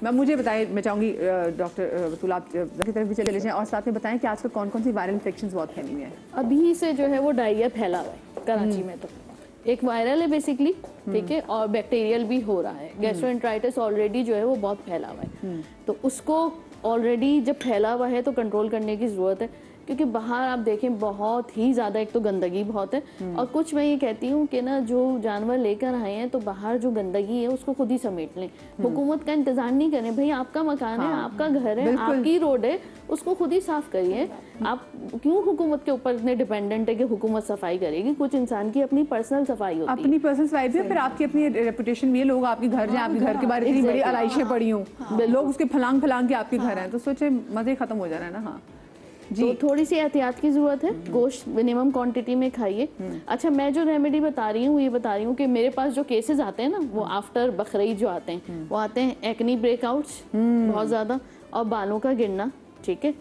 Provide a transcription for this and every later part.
मैं मुझे बताएं, मैं चाहूँगी डॉक्टर बतूल आप की तरफ भी चले जाएं और साथ में बताएं कि आजकल कौन कौन सी वायरल इन्फेक्शंस बहुत फैली हुई हैं। अभी से जो है वो डायरिया फैला हुआ है कराची में, तो एक वायरल है बेसिकली, ठीक है, और बैक्टीरियल भी हो रहा है। गैस्ट्रोएंटराइटिस ऑलरेडी जो है वो बहुत फैला हुआ है, तो उसको ऑलरेडी जब फैला हुआ है तो कंट्रोल करने की ज़रूरत है, क्योंकि बाहर आप देखें बहुत ही ज़्यादा, एक तो गंदगी बहुत है, और कुछ मैं ये कहती हूँ कि ना जो जानवर लेकर आए हैं तो बाहर जो गंदगी है उसको खुद ही समेट लें। हुकूमत का इंतज़ार नहीं करें, भाई आपका मकान है, आपका घर है, आपकी रोड है, उसको खुद ही साफ करिए। आप क्यों हुकूमत के ऊपर इतने डिपेंडेंट है कि हुकूमत सफाई करेगी? कुछ इंसान की अपनी पर्सनल सफाई होती है, अपनी पर्सनल सफाई भी, फिर आपकी अपनी रेपुटेशन भी है। लोग आपके घर जाए, आपके घर के बारे में इतनी बड़ी आलाइशें पड़ी हूँ, लोग उसके फलांग फलांग के आपके घर हैं, तो सोचे मजे खत्म हो जा रहा है ना। हाँ जी, तो थोड़ी सी एहतियात की जरूरत है। गोश्त मिनिमम क्वांटिटी में खाइए। अच्छा, मैं जो रेमेडी बता रही हूँ, ये बता रही हूँ कि मेरे पास जो केसेस आते हैं ना, वो आफ्टर बकरीद जो आते हैं, वो आते हैं एक्नी ब्रेकआउट्स बहुत ज़्यादा और बालों का गिरना, ठीक है।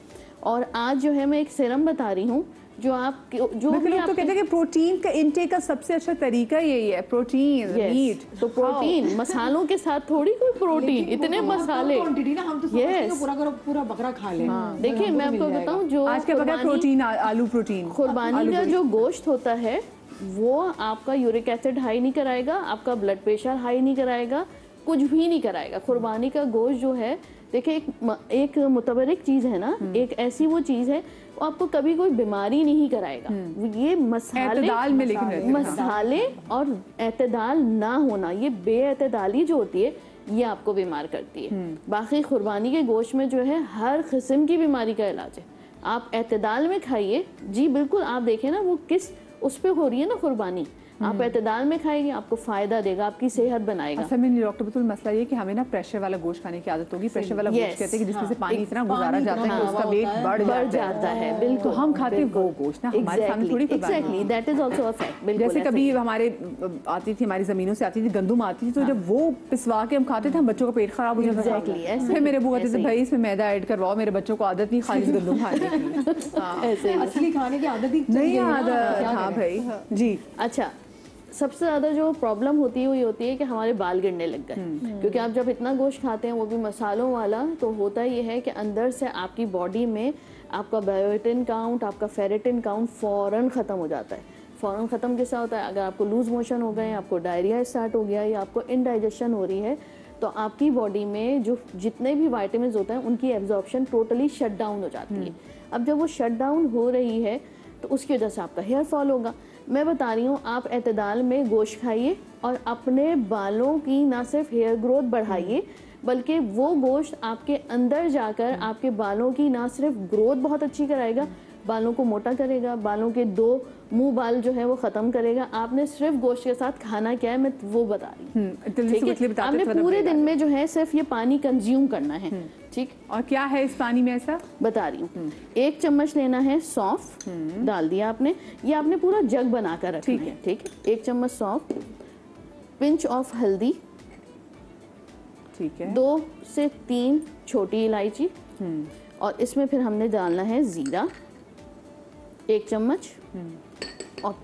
और आज जो है मैं एक सीरम बता रही हूँ जो आप जो भी लोग तो कहते हैं कि प्रोटीन का इंटेक का सबसे अच्छा तरीका यही है, प्रोटीन, मीट। तो प्रोटीन मसालों के साथ थोड़ी कोई प्रोटीन, इतने मसाले ना, हम तो समझते हैं पूरा बकरा खा लें। देखिए मैं आपको बताऊं, जो आज के बगैर प्रोटीन, आलू प्रोटीन, कुर्बानी का जो गोश्त होता है वो आपका यूरिक एसिड हाई नहीं कराएगा, आपका ब्लड प्रेशर हाई नहीं कराएगा, कुछ भी नहीं कराएगा। कुर्बानी का गोश्त जो है, देखिए एक मुतबरिक चीज है ना, एक ऐसी वो चीज है वो आपको कभी कोई बीमारी नहीं कराएगा। ये मसाले और एतदाल ना होना, ये बेएतदाली जो होती है ये आपको बीमार करती है। बाकी कुर्बानी के गोश्त में जो है हर किस्म की बीमारी का इलाज है। आप एतदाल में खाइए जी, बिल्कुल। आप देखें ना वो किस उस पे हो रही है ना कुर्बानी, आप एतदाल में खाएंगे, आपको फायदा देगा, आपकी सेहत बनाएगा। असल में डॉक्टर बतूल मसला ये कि हमें ना प्रेशर वाला गोश्त खाने की आदत होगी। प्रेशर वाला गोश्त कहते हैं कि जिसमें से पानी इतना गुजारा जाता है कि उसका वेट बढ़ जाता है। बिल्कुल, हम खाते वो गोश्त ना हमारे सामने थोड़ी exactly, that is also a fact. जैसे कभी हमारे आती थी, हमारी जमीनों से आती थी, गंदुम आती थी, तो जब वो पिसवा के हम खाते थे, हम बच्चों का पेट खराब हो जाता था। फिर मेरे अबू कहते थे भाई इसमें मैदा ऐड करवाओ, मेरे बच्चों को आदत नहीं खाली गंदुम खाने की। असली खाने की आदत ही नहीं आदत। हाँ भाई जी। अच्छा, सबसे ज़्यादा जो प्रॉब्लम होती है वो ये होती है कि हमारे बाल गिरने लग गए, क्योंकि आप जब इतना गोश्त खाते हैं वो भी मसालों वाला, तो होता ये है कि अंदर से आपकी बॉडी में आपका बायोटिन काउंट, आपका फेरेटिन काउंट फ़ौरन ख़त्म हो जाता है। फ़ौरन ख़त्म किससे होता है? अगर आपको लूज़ मोशन हो गए, आपको डायरिया स्टार्ट हो गया या आपको इनडाइजेशन हो रही है, तो आपकी बॉडी में जो जितने भी वाइटामिन होते हैं उनकी एब्जॉर्प्शन टोटली शट डाउन हो जाती है। अब जब वो शट डाउन हो रही है तो उसकी वजह से आपका हेयर फॉल होगा। मैं बता रही हूँ, आप एतदाल में गोश्त खाइए और अपने बालों की ना सिर्फ हेयर ग्रोथ बढ़ाइए, बल्कि वो गोश्त आपके अंदर जाकर आपके बालों की ना सिर्फ ग्रोथ बहुत अच्छी कराएगा, बालों को मोटा करेगा, बालों के 2 मुंह बाल जो है वो ख़त्म करेगा। आपने सिर्फ गोश्त के साथ खाना क्या है मैं वो बता रही हूँ। आपने पूरे दिन में जो है सिर्फ ये पानी कंज्यूम करना है, ठीक। और क्या है इस पानी में ऐसा बता रही हूँ। 1 चम्मच लेना है सौंफ, डाल दिया आपने, ये आपने पूरा जग बनाकर रखना है, ठीक है। 1 चम्मच सौंफ, पिंच ऑफ हल्दी, ठीक है, 2 से 3 छोटी इलायची, और इसमें फिर हमने डालना है जीरा 1 चम्मच और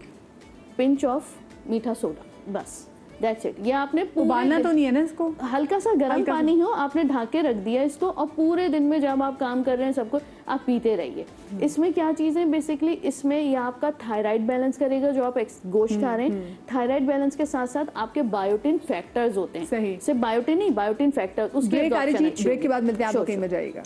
पिंच ऑफ मीठा सोडा, बस दैट्स इट। ये आपने उबालना तो नहीं है ना इसको? हल्का सा गर्म पानी हो, आपने ढक के रख दिया इसको, और पूरे दिन में जब आप काम कर रहे हैं सबको आप पीते रहिए। इसमें क्या चीज़ है बेसिकली, इसमें ये आपका थायराइड बैलेंस करेगा। जो आप गोश्त खा रहे हैं, थायराइड बैलेंस के साथ साथ आपके बायोटिन फैक्टर्स होते हैं, सही, सिर्फ बायोटिन नहीं, बायोटिन फैक्टर। उसके ब्रेक के बाद मिलते हैं, आपको कहीं मजा आएगा।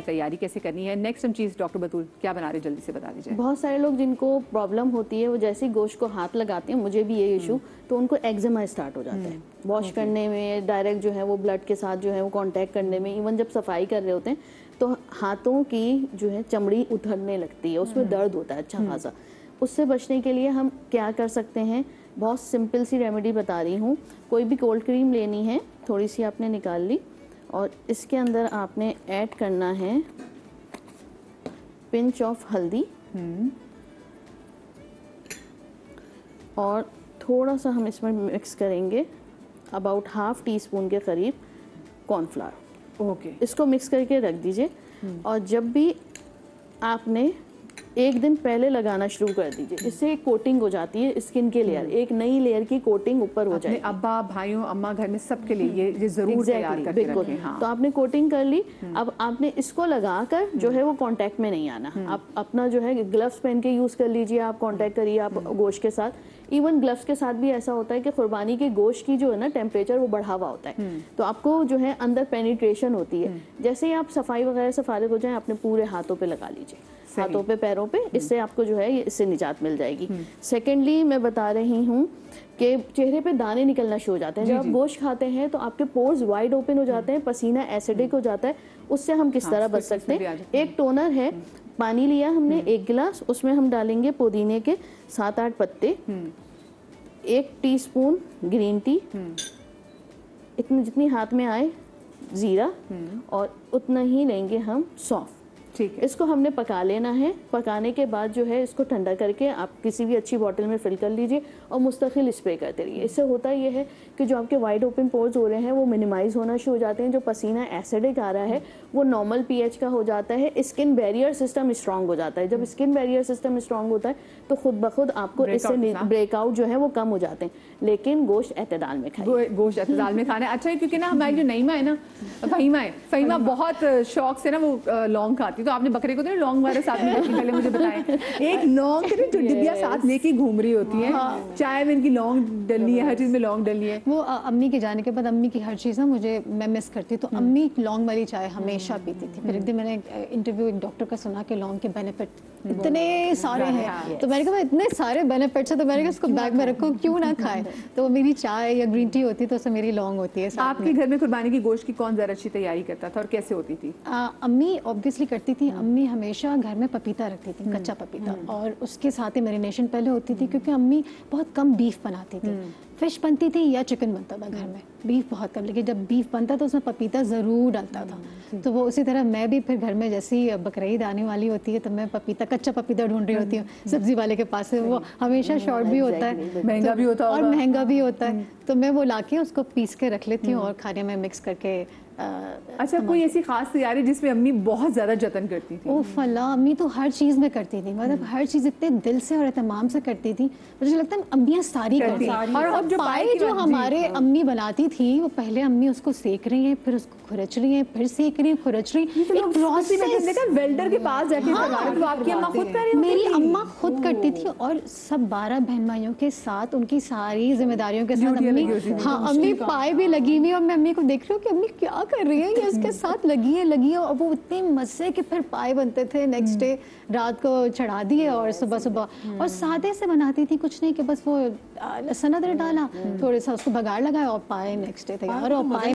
तैयारी कैसे करनी है? नेक्स्ट हम चीज़ डॉक्टर बतूल क्या बना रहे, जल्दी से बता दीजिए। बहुत सारे लोग जिनको प्रॉब्लम होती है वो जैसे ही गोश्त को हाथ लगाते हैं, मुझे भी ये इशू, तो उनको एक्जिमा स्टार्ट हो जाता है। वॉश करने में डायरेक्ट जो है वो ब्लड के साथ जो है वो कांटेक्ट करने में, इवन जब सफाई कर रहे होते हैं तो हाथों की जो है चमड़ी उतरने लगती है, उसमें दर्द होता है अच्छा खासा। उससे बचने के लिए हम क्या कर सकते हैं? बहुत सिंपल सी रेमेडी बता रही हूँ। कोई भी कोल्ड क्रीम लेनी है, थोड़ी सी आपने निकाल ली, और इसके अंदर आपने ऐड करना है पिंच ऑफ हल्दी, और थोड़ा सा हम इसमें मिक्स करेंगे, अबाउट ½ टीस्पून के करीब कॉर्नफ्लावर, ओके, इसको मिक्स करके रख दीजिए। और जब भी आपने एक दिन पहले लगाना शुरू कर दीजिए, इससे एक कोटिंग हो जाती है स्किन के लेयर, एक नई लेयर की कोटिंग ऊपर हो जाएगी। अब्बा भाइयों अम्मा घर में सबके लिए ये जरूर तैयार करके बिल्कुल। रखें। हाँ। तो आपने कोटिंग कर ली, अब आपने इसको लगाकर जो है वो कांटेक्ट में नहीं आना। आप अपना जो है ग्लव्स पहन के यूज कर लीजिए, आप कांटेक्ट करिए आप गोश्त के साथ। इवन ग्लव्स के साथ भी ऐसा होता है कि कुर्बानी के गोश्त की जो है ना टेम्परेचर वो बढ़ा हुआ होता है, तो आपको जो है अंदर पेनिट्रेशन होती है। जैसे ही आप सफाई वगैरह से फारिग हो जाए, अपने पूरे हाथों पे लगा लीजिए, हाथों पे पैरों पे, इससे आपको जो है इससे निजात मिल जाएगी। सेकेंडली मैं बता रही हूँ कि चेहरे पे दाने निकलना शुरू हो जाते हैं जब आप गोश्त खाते हैं, तो आपके पोर्स वाइड ओपन हो जाते हैं, पसीना एसिडिक हो जाता है। उससे हम किस तरह बच सकते हैं? एक टोनर है, पानी लिया हमने 1 गिलास, उसमें हम डालेंगे पुदीने के 7-8 पत्ते, 1 टीस्पून ग्रीन टी, इतनी जितनी हाथ में आए जीरा, और उतना ही लेंगे हम सौंफ। ठीक है। इसको हमने पका लेना है। पकाने के बाद जो है इसको ठंडा करके आप किसी भी अच्छी बॉटल में फिल कर लीजिए और मुस्तकिल स्प्रे करते रहिए। इससे होता ये है कि जो आपके वाइड ओपन पोर्स हो रहे हैं वो मिनिमाइज होना शुरू हो जाते हैं, जो पसीना एसिडिक आ रहा है वो नॉर्मल पीएच का हो जाता है, स्किन बैरियर सिस्टम स्ट्रांग हो जाता है। जब स्किन बैरियर सिस्टम स्ट्रांग होता है तो खुद ब खुद आपको इससे ब्रेकआउट जो है वो कम हो जाते हैं। लेकिन गोश्त एतदाल में खाइए, गोश्त एतदाल में खाना है। अच्छा है, क्योंकि ना हमारी जो नईमा है ना, फहीमा बहुत शौक से ना वो लौंग खाती, तो आपने बकरे को तो लौंग वाले साथ में रखी, पहले मुझे बताएं। एक लौंग की जो डिब्बिया साथ लेके घूम रही होती है, चाय में इनकी लौंग डलनी है, हर चीज में लौंग डलनी है। वो अम्मी के जाने के बाद अम्मी की हर चीज़ ना मैं मिस करती, तो अम्मी लौंग वाली चाय हमेशा पीती थी। फिर एक दिन मैंने इंटरव्यू एक डॉक्टर का सुना कि लौंग के बेनिफिट इतने सारे हैं, तो मैंने कहा इतने सारे बेनिफिट्स है, तो मैंने कहा इसको बैग में रखो, क्यों ना खाए। तो वो मेरी चाय या ग्रीन टी होती है तो उसमें मेरी लौंग होती है। आपके घर में कुर्बानी की गोश्त की कौन ज़्यादा अच्छी तैयारी करता था और कैसे होती थी? अम्मी ऑब्वियसली करती थी। अम्मी हमेशा घर में पपीता रखती थी, कच्चा पपीता, और उसके साथ ही मैरिनेशन पहले होती थी, क्योंकि अम्मी बहुत कम बीफ बनाती थी। फिश बनती थी या चिकन बनता था घर में, बीफ बहुत कम, लेकिन जब बीफ बनता तो उसमें पपीता ज़रूर डालता था। तो वो उसी तरह मैं भी फिर घर में जैसी बकरीद आने वाली होती है तो मैं पपीता, कच्चा पपीता ढूंढ रही होती हूँ सब्जी वाले के पास से। वो हमेशा शॉर्ट भी होता है, महंगा भी होता और महंगा भी होता है, तो मैं वो लाके उसको पीस के रख लेती हूँ और खाने में मिक्स करके। अच्छा, कोई ऐसी खास तैयारी जिसमें अम्मी बहुत ज्यादा जतन करती थी? ओ फला, अम्मी तो हर चीज़ में करती थी, मतलब हर चीज़ इतने दिल से और एहतमाम से करती थी। मुझे लगता है अम्मियाँ सारी करती हैं। और अब जो पाए जो हमारे अम्मी बनाती थी, वो पहले अम्मी उसको सेक रही हैं, फिर उसको खुरच रही हैं, फिर सेक रही हैं, खुरच रही हैं, वेल्डर के पास जाके आपकी अम्मा खुद कर रही होती थी? मेरी अम्मा खुद करती थी, और सब 12 बहन भाइयों के साथ उनकी सारी जिम्मेदारियों के साथ अम्मी, हाँ अम्मी पाए भी लगी हुई, और मैं अम्मी को देख रही हूँ कि अम्मी क्या कर रही है, ये इसके साथ लगी है, और वो इतने मजे के फिर पाए बनते थे। नेक्स्ट डे रात को चढ़ा दिए और सुबह सुबह, और सादे से बनाती थी, कुछ नहीं कि बस वो लहसुन अदरक डाला, थोड़ा सा उसको बघार लगाया और पाए नेक्स्ट डे तैयार। और पाए